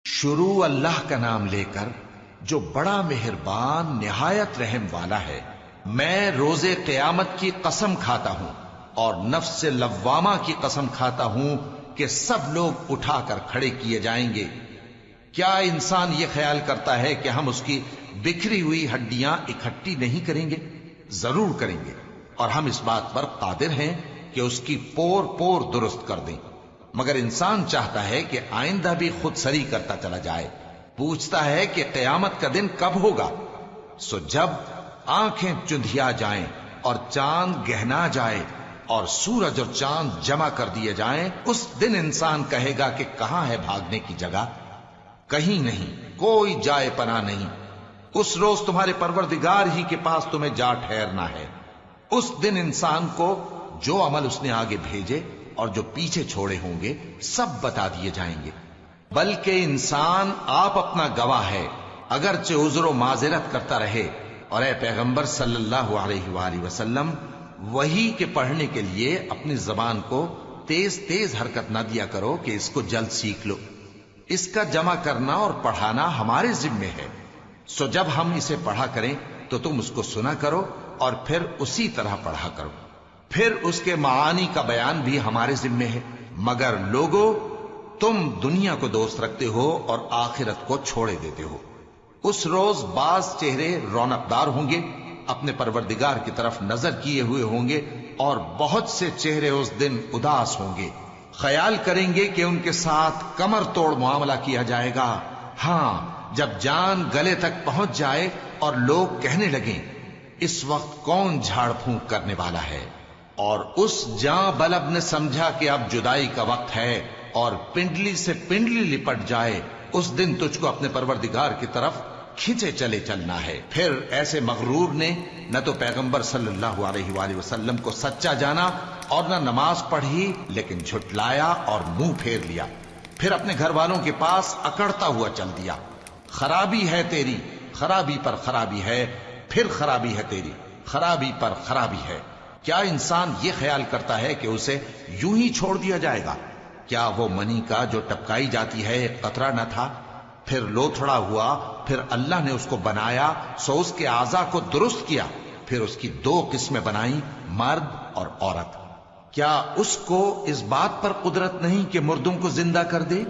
शुरू अल्लाह का नाम लेकर जो बड़ा मेहरबान निहायत रहम वाला है। मैं रोजे क़यामत की कसम खाता हूं और नफ्स लव्वामा की कसम खाता हूं कि सब लोग उठाकर खड़े किए जाएंगे। क्या इंसान ये ख्याल करता है कि हम उसकी बिखरी हुई हड्डियां इकट्ठी नहीं करेंगे? जरूर करेंगे, और हम इस बात पर कादिर हैं कि उसकी पोर पोर दुरुस्त कर दें। मगर इंसान चाहता है कि आइंदा भी खुद सरी करता चला जाए। पूछता है कि क़यामत का दिन कब होगा। सो जब आंखें चुंधिया जाएं और चांद गहना जाए और सूरज और चांद जमा कर दिए जाएं, उस दिन इंसान कहेगा कि कहां है भागने की जगह? कहीं नहीं, कोई जाए पना नहीं। उस रोज तुम्हारे परवरदिगार ही के पास तुम्हें जा ठहरना है। उस दिन इंसान को जो अमल उसने आगे भेजे और जो पीछे छोड़े होंगे सब बता दिए जाएंगे। बल्कि इंसान आप अपना गवाह है, अगरचे उज़्र माज़िरत करता रहे। और ए पैगंबर सल्लल्लाहु अलैहि वसल्लम, वही के पढ़ने के लिए अपनी जबान को तेज तेज हरकत न दिया करो कि इसको जल्द सीख लो। इसका जमा करना और पढ़ाना हमारे जिम्मे है। सो जब हम इसे पढ़ा करें तो तुम उसको सुना करो और फिर उसी तरह पढ़ा करो। फिर उसके मानी का बयान भी हमारे जिम्मे है। मगर लोगो, तुम दुनिया को दोस्त रखते हो और आखिरत को छोड़े देते हो। उस रोज बाज चेहरे रौनकदार होंगे, अपने परवरदिगार की तरफ नजर किए हुए होंगे, और बहुत से चेहरे उस दिन उदास होंगे। ख्याल करेंगे कि उनके साथ कमर तोड़ मुआमला किया जाएगा। हां, जब जान गले तक पहुंच जाए और लोग कहने लगे, इस वक्त कौन झाड़ फूंक करने वाला है? और उस जां बलब ने समझा कि अब जुदाई का वक्त है और पिंडली से पिंडली लिपट जाए, उस दिन तुझको अपने परवरदिगार की तरफ खींचे चले चलना है। फिर ऐसे मगरूर ने न तो पैगंबर सल्लल्लाहु अलैहि वसल्लम को सच्चा जाना और न नमाज पढ़ी, लेकिन झुटलाया और मुंह फेर लिया। फिर अपने घर वालों के पास अकड़ता हुआ चल दिया। खराबी है तेरी, खराबी पर खराबी है, फिर खराबी है तेरी, खराबी पर खराबी है। क्या इंसान ये ख्याल करता है कि उसे यूं ही छोड़ दिया जाएगा? क्या वो मनी का जो टपकाई जाती है एक कतरा न था? फिर लोथड़ा हुआ, फिर अल्लाह ने उसको बनाया, सो उसके आज़ा को दुरुस्त किया, फिर उसकी दो किस्में बनाई, मर्द और औरत। क्या उसको इस बात पर कुदरत नहीं कि मुर्दों को जिंदा कर दे?